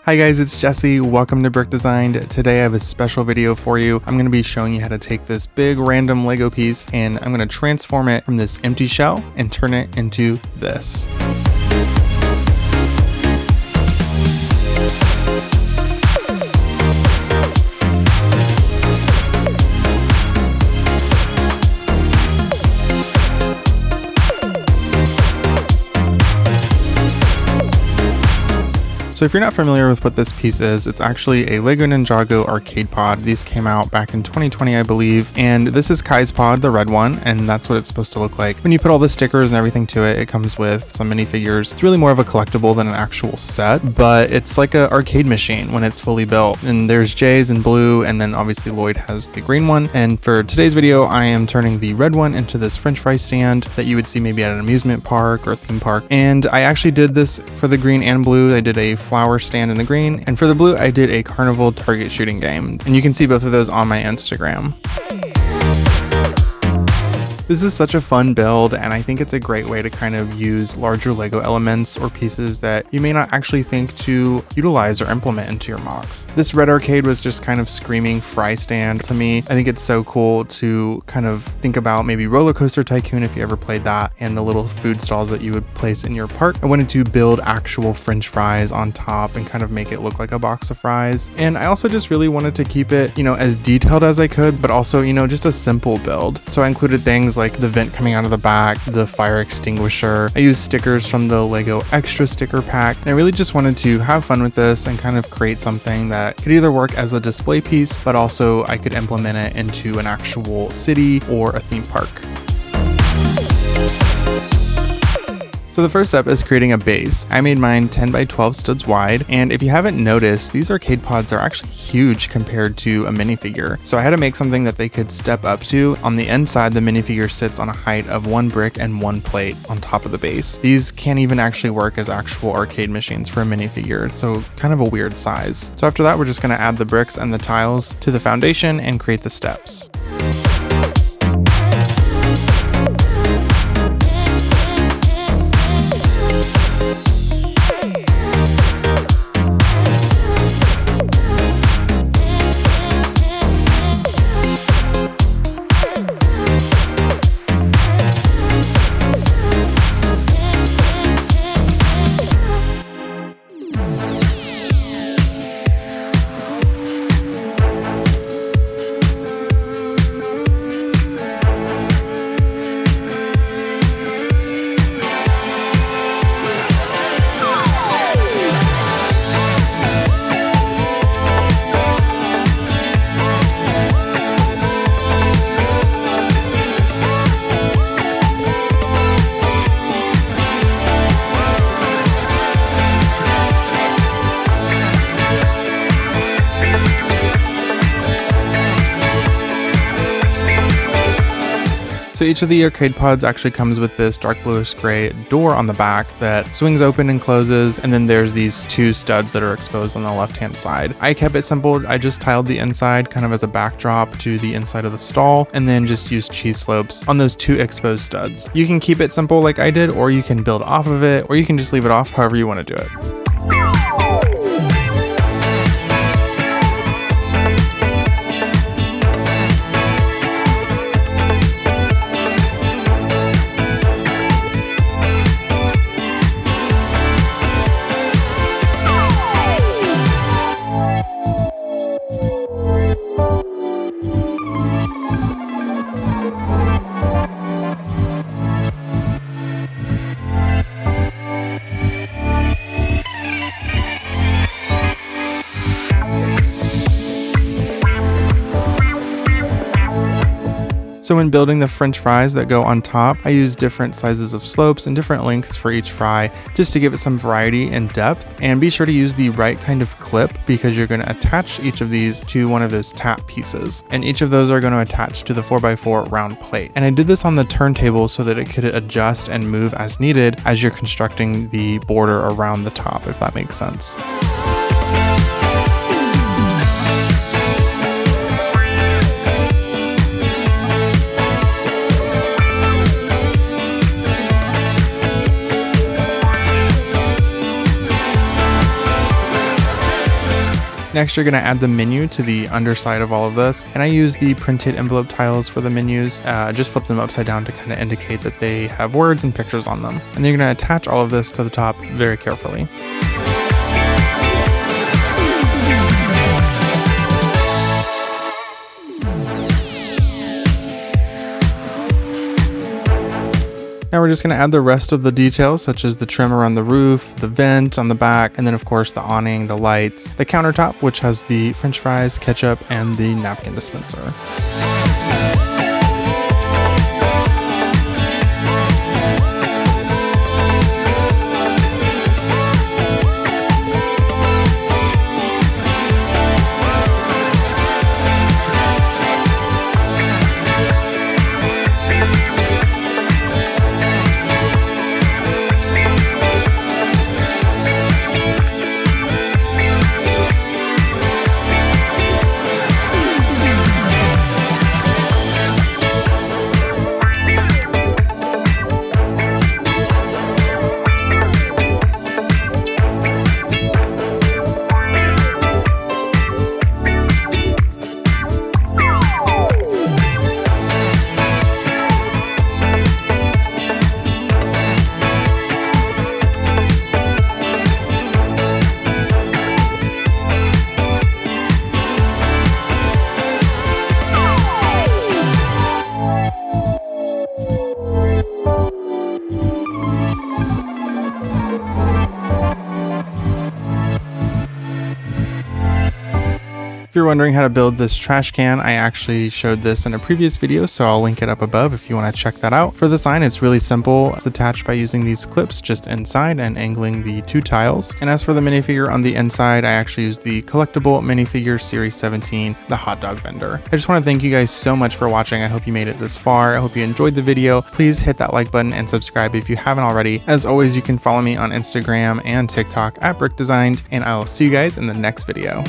Hi guys, it's Jesse. Welcome to Brick Designed. Today I have a special video for you. I'm going to be showing you how to take this big random Lego piece and I'm going to transform it from this empty shell and turn it into this. So if you're not familiar with what this piece is, it's actually a Lego Ninjago arcade pod. These came out back in 2020, I believe. And this is Kai's pod, the red one, and that's what it's supposed to look like. When you put all the stickers and everything to it, it comes with some minifigures. It's really more of a collectible than an actual set, but it's like an arcade machine when it's fully built. And there's Jay's in blue, and then obviously Lloyd has the green one. And for today's video, I am turning the red one into this French fry stand that you would see maybe at an amusement park or theme park. And I actually did this for the green and blue. I did a flower stand in the green, and for the blue I did a carnival target shooting game, and you can see both of those on my Instagram. This is such a fun build, and I think it's a great way to kind of use larger Lego elements or pieces that you may not actually think to utilize or implement into your mocks. This red arcade was just kind of screaming fry stand to me. I think it's so cool to kind of think about maybe Roller Coaster Tycoon if you ever played that, and the little food stalls that you would place in your park. I wanted to build actual French fries on top and kind of make it look like a box of fries. And I also just really wanted to keep it, as detailed as I could, but also, just a simple build. So I included things like the vent coming out of the back, the fire extinguisher. I used stickers from the Lego Extra sticker pack, and I really just wanted to have fun with this and kind of create something that could either work as a display piece, but also I could implement it into an actual city or a theme park. So the first step is creating a base. I made mine 10 by 12 studs wide, and if you haven't noticed, these arcade pods are actually huge compared to a minifigure. So I had to make something that they could step up to. On the inside, the minifigure sits on a height of 1 brick and 1 plate on top of the base. These can't even actually work as actual arcade machines for a minifigure, so kind of a weird size. So after that, we're just going to add the bricks and the tiles to the foundation and create the steps. So each of the arcade pods actually comes with this dark bluish gray door on the back that swings open and closes, and then there's these 2 studs that are exposed on the left hand side. I kept it simple. I just tiled the inside kind of as a backdrop to the inside of the stall, and then just used cheese slopes on those 2 exposed studs. You can keep it simple like I did, or you can build off of it, or you can just leave it off, however you want to do it. So when building the French fries that go on top, I use different sizes of slopes and different lengths for each fry just to give it some variety and depth. And be sure to use the right kind of clip because you're going to attach each of these to one of those tap pieces. And each of those are going to attach to the 4x4 round plate. And I did this on the turntable so that it could adjust and move as needed as you're constructing the border around the top, if that makes sense. Next, you're going to add the menu to the underside of all of this, and I use the printed envelope tiles for the menus. Just flip them upside down to kind of indicate that they have words and pictures on them. And then you're going to attach all of this to the top very carefully. Now we're just going to add the rest of the details, such as the trim around the roof, the vent on the back, and then of course the awning, the lights, the countertop, which has the french fries, ketchup, and the napkin dispenser. If you're wondering how to build this trash can, I actually showed this in a previous video, so I'll link it up above if you want to check that out. For the sign, it's really simple. It's attached by using these clips just inside and angling the 2 tiles. And as for the minifigure on the inside, I actually used the collectible minifigure Series 17, the hot dog vendor. I just want to thank you guys so much for watching. I hope you made it this far. I hope you enjoyed the video. Please hit that like button and subscribe if you haven't already. As always, you can follow me on Instagram and TikTok at BrickDesigned, and I will see you guys in the next video.